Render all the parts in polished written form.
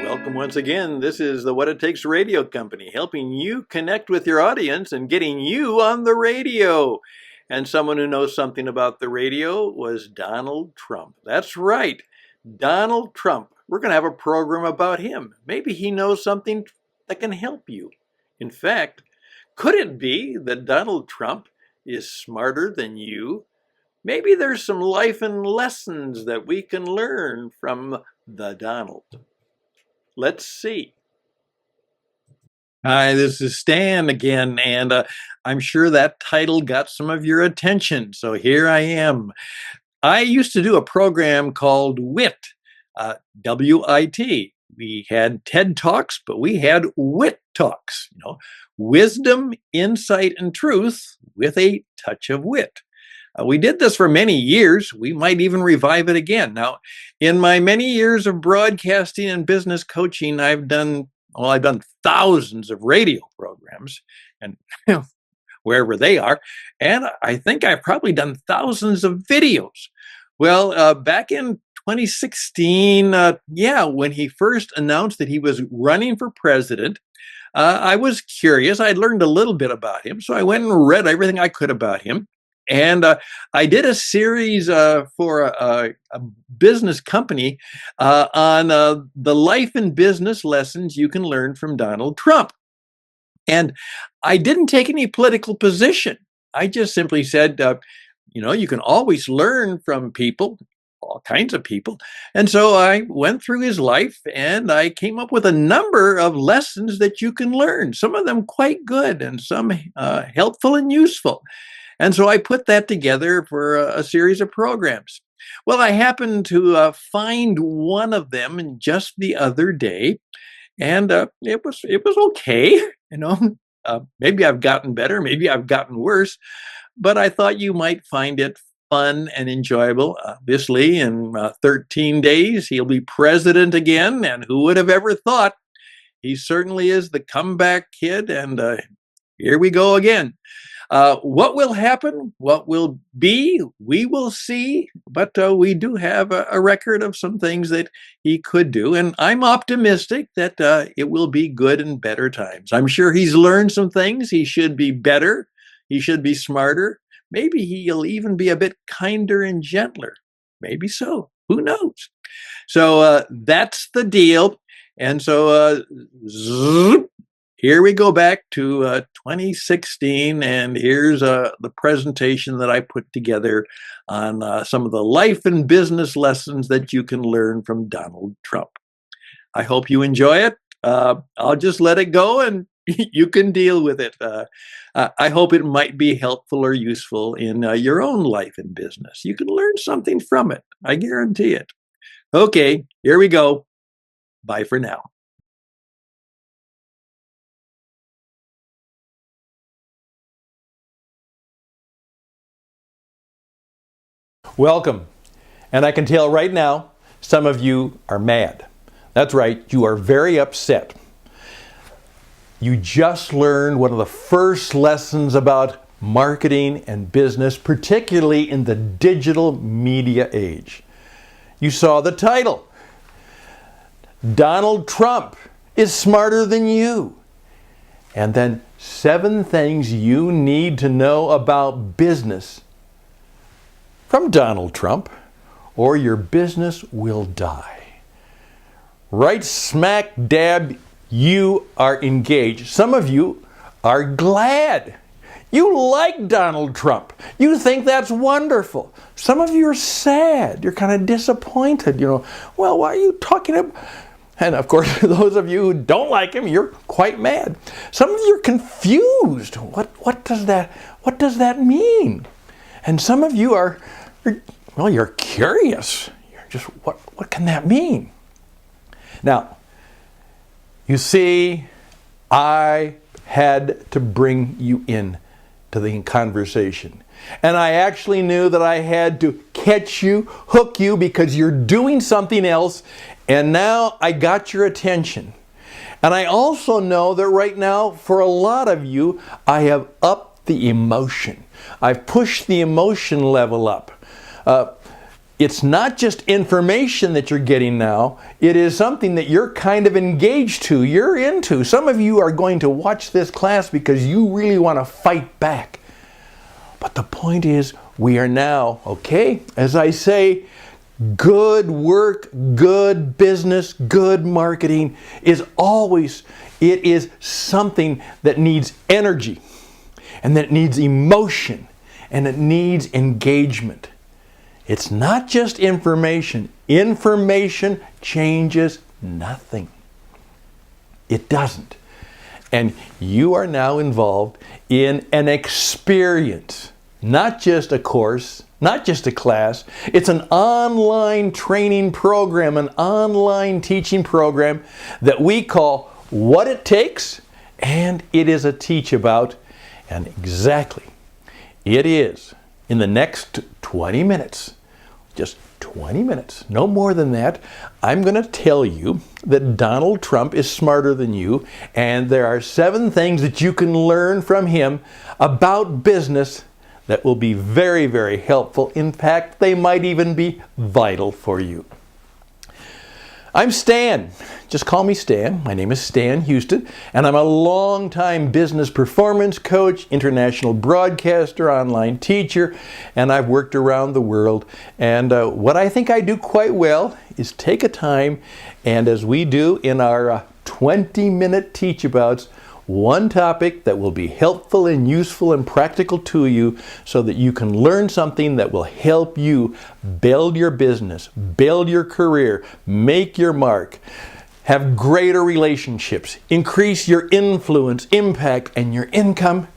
Welcome once again. This is the What It Takes Radio Company, helping you connect with your audience and getting you on the radio. And someone who knows something about the radio was Donald Trump. That's right, Donald Trump. We're going to have a program about him. Maybe he knows something that can help you. In fact, could it be that Donald Trump is smarter than you? Maybe there's some life and lessons that we can learn from the Donald. Let's see. Hi, this is Stan again, and I'm sure that title got some of your attention, so here I am. I used to do a program called WIT, W-I-T. We had TED Talks, but we had WIT Talks, wisdom, insight, and truth with a touch of wit. We did this for many years. We might even revive it again. Now, in my many years of broadcasting and business coaching, I've done thousands of radio programs and wherever they are. And I think I've probably done thousands of videos. Well, back in 2016, when he first announced that he was running for president, I was curious. I'd learned a little bit about him, so I went and read everything I could about him. And I did a series for a business company on the life and business lessons you can learn from Donald Trump. And I didn't take any political position. I just simply said, you can always learn from people, all kinds of people. And so I went through his life and I came up with a number of lessons that you can learn, some of them quite good and some helpful and useful. And so I put that together for a series of programs. Well, I happened to find one of them just the other day, and it was okay. Maybe I've gotten better, maybe I've gotten worse, but I thought you might find it fun and enjoyable. Obviously, in 13 days, he'll be president again, and who would have ever thought? He certainly is the comeback kid, and here we go again. What will happen, what will be, we will see, but we do have a record of some things that he could do, and I'm optimistic that it will be good and better times. I'm sure he's learned some things. He should be better. He should be smarter. Maybe he'll even be a bit kinder and gentler. Maybe so. Who knows? So that's the deal. And so here we go back to 2016, and here's the presentation that I put together on some of the life and business lessons that you can learn from Donald Trump. I hope you enjoy it. I'll just let it go, and you can deal with it. I hope it might be helpful or useful in your own life and business. You can learn something from it. I guarantee it. Okay, here we go. Bye for now. Welcome. And I can tell right now, some of you are mad. That's right, you are very upset. You just learned one of the first lessons about marketing and business, particularly in the digital media age. You saw the title. Donald Trump is smarter than you. And then 7 things you need to know about business from Donald Trump, or your business will die. Right smack dab, you are engaged. Some of you are glad. You like Donald Trump. You think that's wonderful. Some of you are sad. You're kind of disappointed. Well, why are you talking about? And of course, those of you who don't like him, you're quite mad. Some of you are confused. What does that mean? And some of you you're curious. You're just, what can that mean? Now, you see, I had to bring you in to the conversation. And I actually knew that I had to catch you, hook you, because you're doing something else, and now I got your attention. And I also know that right now, for a lot of you, I have upped the emotion. I've pushed the emotion level up. it's not just information that you're getting now, it is something that you're kind of engaged to, you're into. Some of you are going to watch this class because you really want to fight back. But the point is, we are now, okay, as I say, good work, good business, good marketing is always, it is something that needs energy, and that needs emotion, and it needs engagement. It's not just information. Information changes nothing. It doesn't. And you are now involved in an experience, not just a course, not just a class. It's an online training program, an online teaching program that we call What It Takes, and it is a teach about. And exactly, it is in the next 20 minutes, just 20 minutes, no more than that, I'm going to tell you that Donald Trump is smarter than you, and there are 7 things that you can learn from him about business that will be very, very helpful. In fact, they might even be vital for you. I'm Stan. Just call me Stan. My name is Stan Houston, and I'm a longtime business performance coach, international broadcaster, online teacher, and I've worked around the world. And what I think I do quite well is take a time, and as we do in our 20-minute teach-abouts, one topic that will be helpful and useful and practical to you so that you can learn something that will help you build your business, build your career, make your mark, have greater relationships, increase your influence, impact, and your income,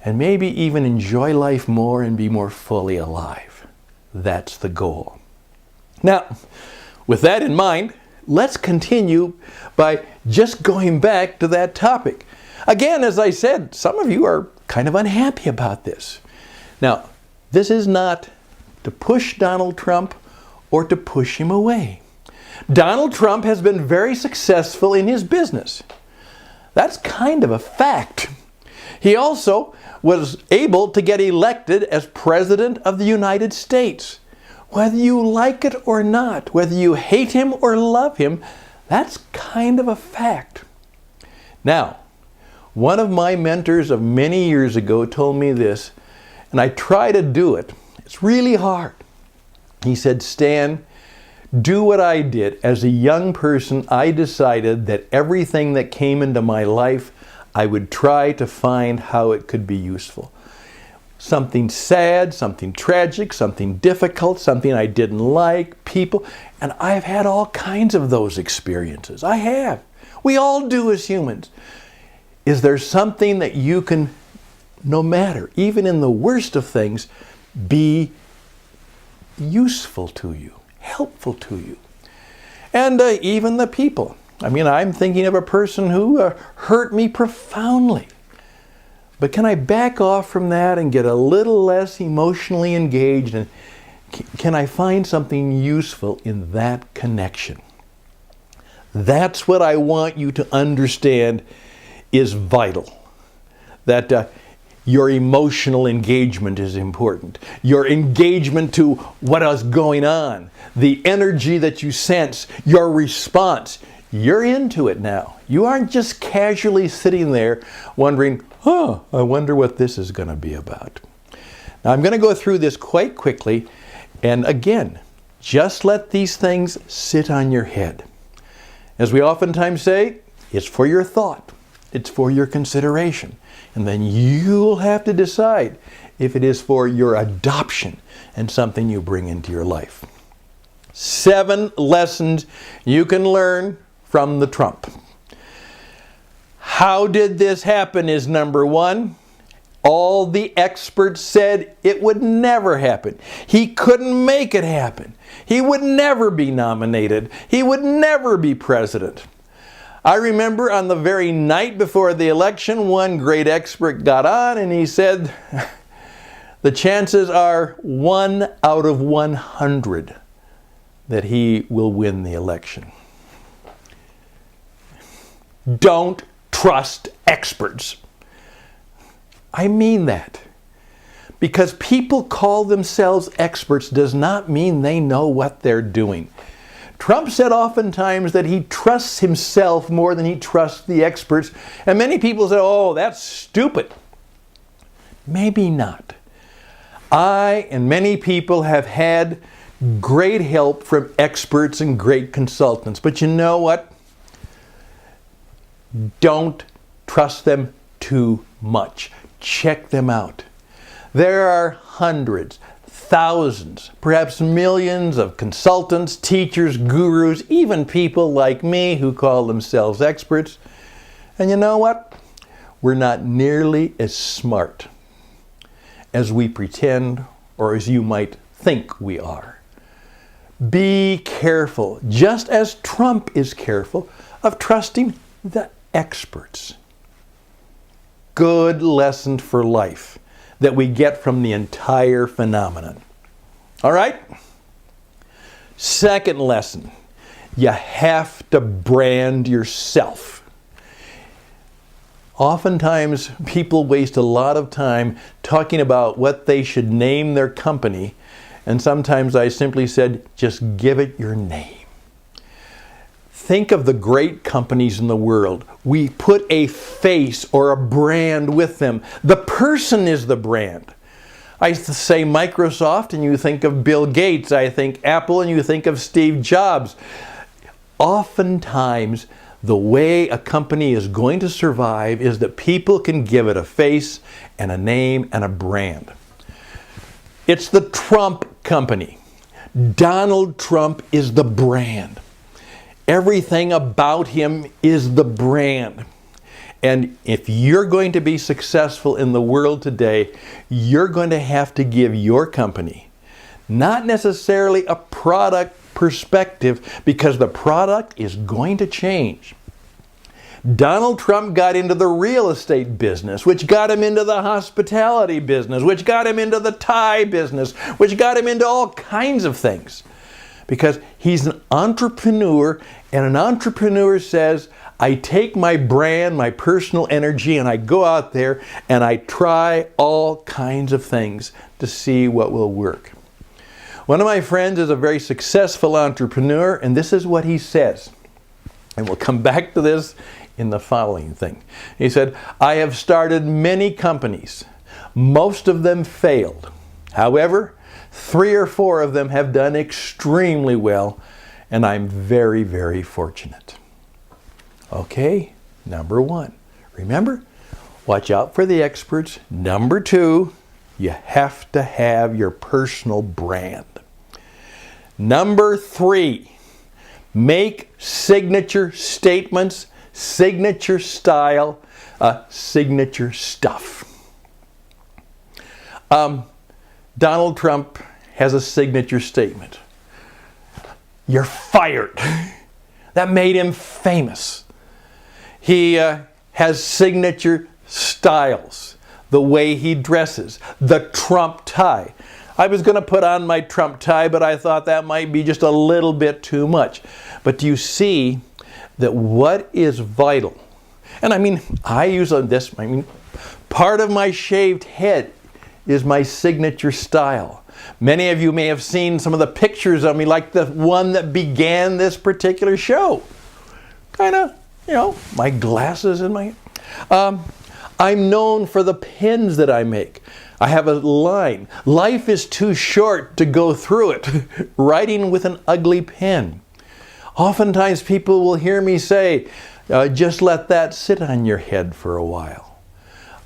and maybe even enjoy life more and be more fully alive. That's the goal. Now, with that in mind, let's continue by just going back to that topic. Again, as I said, some of you are kind of unhappy about this. Now, this is not to push Donald Trump or to push him away. Donald Trump has been very successful in his business. That's kind of a fact. He also was able to get elected as President of the United States. Whether you like it or not, whether you hate him or love him, that's kind of a fact. Now, one of my mentors of many years ago told me this, and I try to do it. It's really hard. He said, Stan, do what I did. As a young person, I decided that everything that came into my life, I would try to find how it could be useful. Something sad, something tragic, something difficult, something I didn't like, people, and I've had all kinds of those experiences. I have. We all do as humans. Is there something that you can, no matter, even in the worst of things, be useful to you, helpful to you? And even the people. I mean, I'm thinking of a person who hurt me profoundly. But can I back off from that and get a little less emotionally engaged? And can I find something useful in that connection? That's what I want you to understand is vital. That your emotional engagement is important. Your engagement to what is going on, the energy that you sense, your response. You're into it now. You aren't just casually sitting there wondering, I wonder what this is going to be about. Now, I'm going to go through this quite quickly. And again, just let these things sit on your head. As we oftentimes say, it's for your thought. It's for your consideration. And then you'll have to decide if it is for your adoption and something you bring into your life. 7 lessons you can learn from the Trump. How did this happen is number 1. All the experts said it would never happen. He couldn't make it happen. He would never be nominated. He would never be president. I remember on the very night before the election, one great expert got on and he said, the chances are 1 out of 100 that he will win the election. Don't trust experts. I mean that. Because people call themselves experts does not mean they know what they're doing. Trump said oftentimes that he trusts himself more than he trusts the experts. And many people say, oh, that's stupid. Maybe not. I and many people have had great help from experts and great consultants. But you know what? Don't trust them too much. Check them out. There are hundreds, thousands, perhaps millions of consultants, teachers, gurus, even people like me who call themselves experts. And you know what? We're not nearly as smart as we pretend or as you might think we are. Be careful, just as Trump is careful, of trusting the experts. Good lesson for life that we get from the entire phenomenon. All right? Second lesson, you have to brand yourself. Oftentimes, people waste a lot of time talking about what they should name their company, and sometimes I simply said, just give it your name. Think of the great companies in the world. We put a face or a brand with them. The person is the brand. I say Microsoft and you think of Bill Gates. I think Apple and you think of Steve Jobs. Oftentimes, the way a company is going to survive is that people can give it a face and a name and a brand. It's the Trump company. Donald Trump is the brand. Everything about him is the brand. And if you're going to be successful in the world today, you're going to have to give your company not necessarily a product perspective, because the product is going to change. Donald Trump got into the real estate business, which got him into the hospitality business, which got him into the tie business, which got him into all kinds of things. Because he's an entrepreneur, and an entrepreneur says, I take my brand, my personal energy, and I go out there and I try all kinds of things to see what will work. One of my friends is a very successful entrepreneur, and this is what he says. And we'll come back to this in the following thing. He said, I have started many companies. Most of them failed. However, 3 or 4 of them have done extremely well, and I'm very, very fortunate. Okay, number 1. Remember, watch out for the experts. Number 2, you have to have your personal brand. Number 3, make signature statements, signature style, signature stuff. Donald Trump has a signature statement. You're fired. That made him famous. He has signature styles. The way he dresses. The Trump tie. I was going to put on my Trump tie, but I thought that might be just a little bit too much. But do you see that what is vital? And I mean, I use this, part of my shaved head is my signature style. Many of you may have seen some of the pictures of me, like the one that began this particular show. Kind of, my glasses and my... I'm known for the pens that I make. I have a line. Life is too short to go through it, writing with an ugly pen. Oftentimes people will hear me say, just let that sit on your head for a while.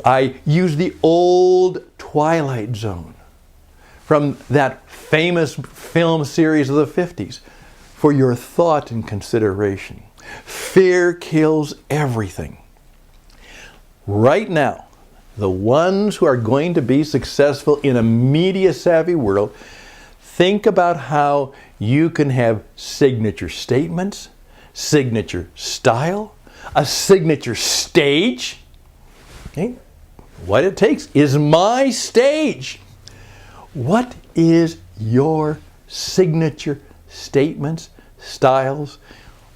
I use the old Twilight Zone from that famous film series of the 50s for your thought and consideration. Fear kills everything. Right now, the ones who are going to be successful in a media-savvy world, think about how you can have signature statements, signature style, a signature stage. Okay? What it takes is my stage. What is your signature statements, styles,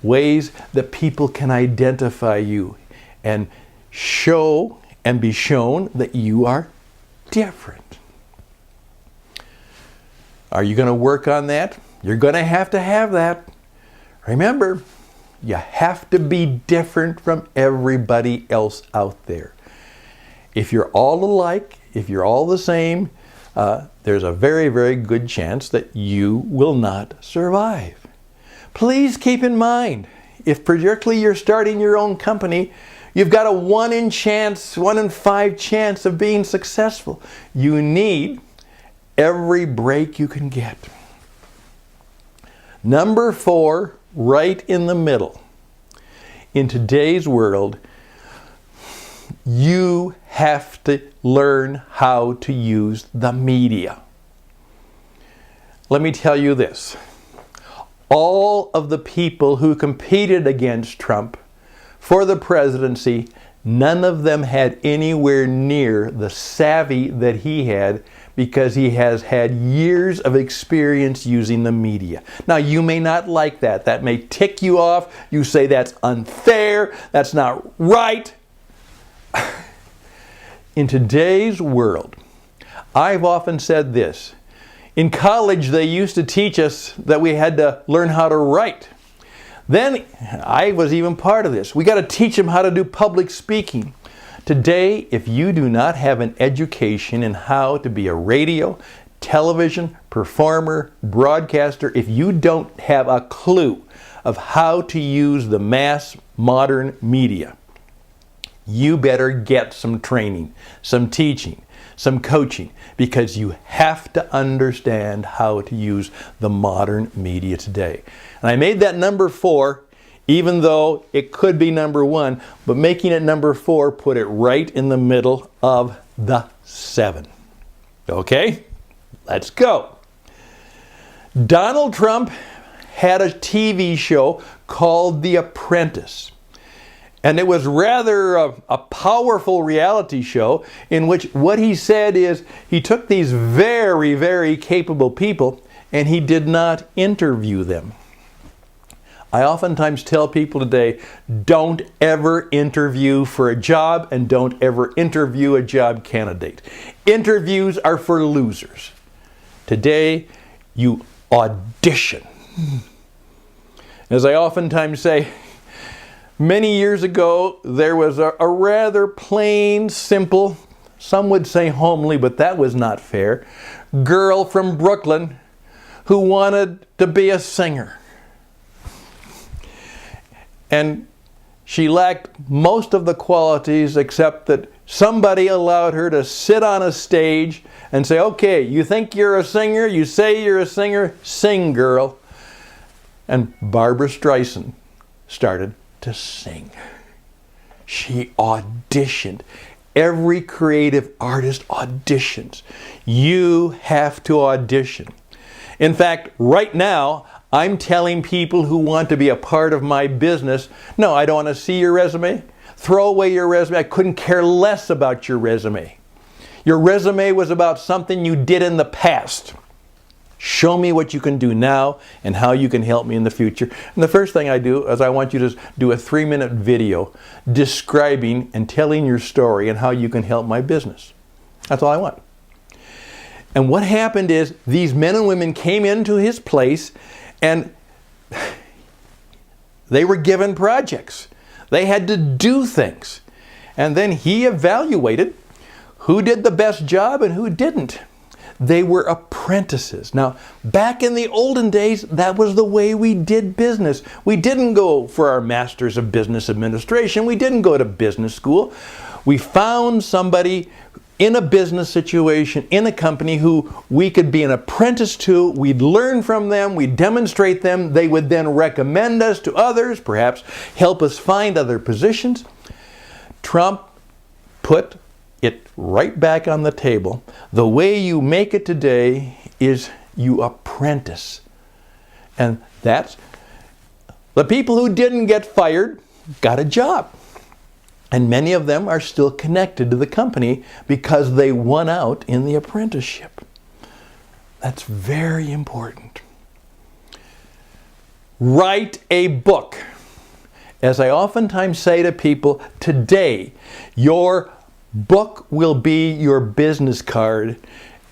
ways that people can identify you and show and be shown that you are different? Are you going to work on that? You're going to have that. Remember, you have to be different from everybody else out there. If you're all alike, if you're all the same, there's a very, very good chance that you will not survive. Please keep in mind, if particularly you're starting your own company, you've got a 1 in 5 chance of being successful. You need every break you can get. Number 4, right in the middle. In today's world, you have to learn how to use the media. Let me tell you this. All of the people who competed against Trump for the presidency, none of them had anywhere near the savvy that he had, because he has had years of experience using the media. Now, you may not like that. That may tick you off. You say that's unfair. That's not right. In today's world, I've often said this. In college, they used to teach us that we had to learn how to write. Then, I was even part of this. We got to teach them how to do public speaking. Today, if you do not have an education in how to be a radio, television, performer, broadcaster, if you don't have a clue of how to use the mass modern media, you better get some training, some teaching, some coaching, because you have to understand how to use the modern media today. And I made that number 4, even though it could be number 1, but making it number 4 put it right in the middle of the 7. Okay, let's go. Donald Trump had a TV show called The Apprentice. And it was rather a powerful reality show in which what he said is he took these very, very capable people and he did not interview them. I oftentimes tell people today, don't ever interview for a job and don't ever interview a job candidate. Interviews are for losers. Today, you audition. As I oftentimes say, many years ago, there was a rather plain, simple, some would say homely, but that was not fair, girl from Brooklyn who wanted to be a singer. And she lacked most of the qualities except that somebody allowed her to sit on a stage and say, okay, you think you're a singer, you say you're a singer, sing, girl. And Barbra Streisand started to sing. She auditioned. Every creative artist auditions. You have to audition. In fact, right now, I'm telling people who want to be a part of my business, no, I don't want to see your resume. Throw away your resume. I couldn't care less about your resume. Your resume was about something you did in the past. Show me what you can do now and how you can help me in the future. And the first thing I do is I want you to do a 3-minute video describing and telling your story and how you can help my business. That's all I want. And what happened is these men and women came into his place and they were given projects. They had to do things. And then he evaluated who did the best job and who didn't. They were apprentices. Now, back in the olden days, that was the way we did business. We didn't go for our Masters of Business Administration. We didn't go to business school. We found somebody in a business situation, in a company who we could be an apprentice to. We'd learn from them. We'd demonstrate them. They would then recommend us to others, perhaps help us find other positions. Trump put it right back on the table. The way you make it today is you apprentice. And that's the people who didn't get fired got a job. And many of them are still connected to the company because they won out in the apprenticeship. That's very important. Write a book. As I oftentimes say to people, today, your book will be your business card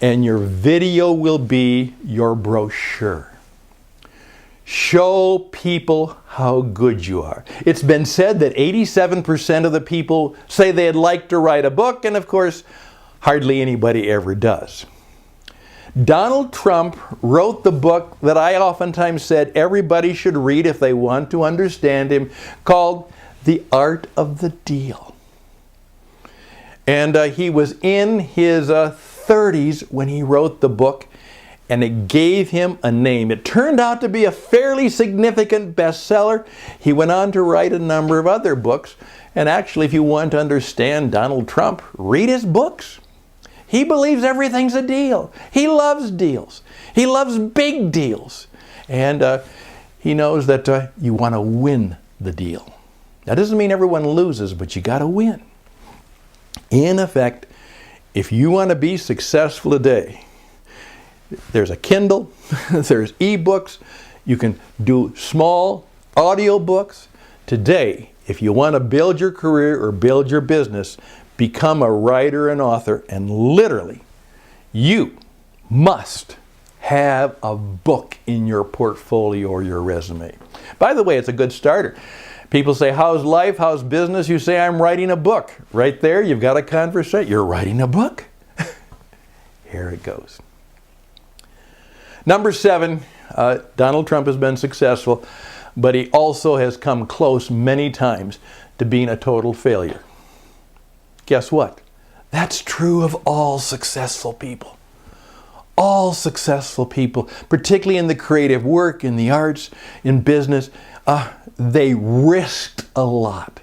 and your video will be your brochure. Show people how good you are. It's been said that 87% of the people say they'd like to write a book, and of course, hardly anybody ever does. Donald Trump wrote the book that I oftentimes said everybody should read if they want to understand him, called The Art of the Deal. And he was in his 30s when he wrote the book, and it gave him a name. It turned out to be a fairly significant bestseller. He went on to write a number of other books, and actually, if you want to understand Donald Trump, read his books. He believes everything's a deal. He loves deals. He loves big deals. And he knows that you want to win the deal. That doesn't mean everyone loses, but you got to win. In effect, if you want to be successful today, there's a Kindle, there's ebooks, you can do small audio books. Today, if you want to build your career or build your business, become a writer and author, and literally, you must have a book in your portfolio or your resume. By the way, it's a good starter. People say, how's life, how's business? You say, I'm writing a book. Right there, you've got a conversation. You're writing a book. Here it goes. Number 7, Donald Trump has been successful, but he also has come close many times to being a total failure. Guess what? That's true of all successful people. All successful people, particularly in the creative work, in the arts, in business, they risked a lot.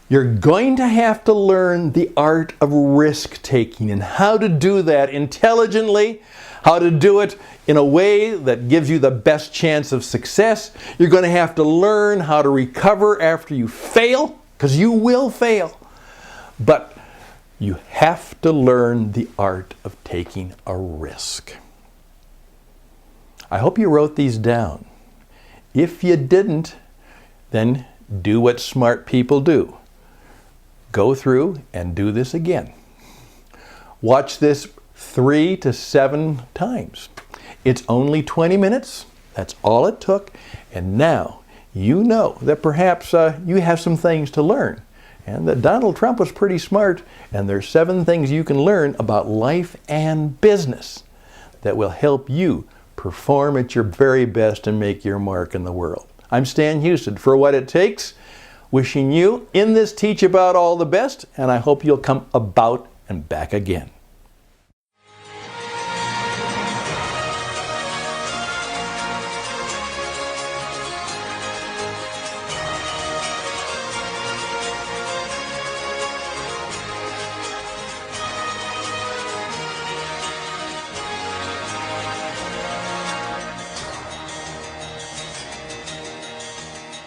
You're going to have to learn the art of risk-taking and how to do that intelligently, how to do it in a way that gives you the best chance of success. You're going to have to learn how to recover after you fail, because you will fail. But you have to learn the art of taking a risk. I hope you wrote these down. If you didn't, then do what smart people do. Go through and do this again. Watch this 3 to 7 times. It's only 20 minutes. That's all it took. And now you know that perhaps you have some things to learn. And that Donald Trump was pretty smart. And there's 7 things you can learn about life and business that will help you perform at your very best and make your mark in the world. I'm Stan Houston for What It Takes, wishing you in this Teach About all the best, and I hope you'll come about and back again.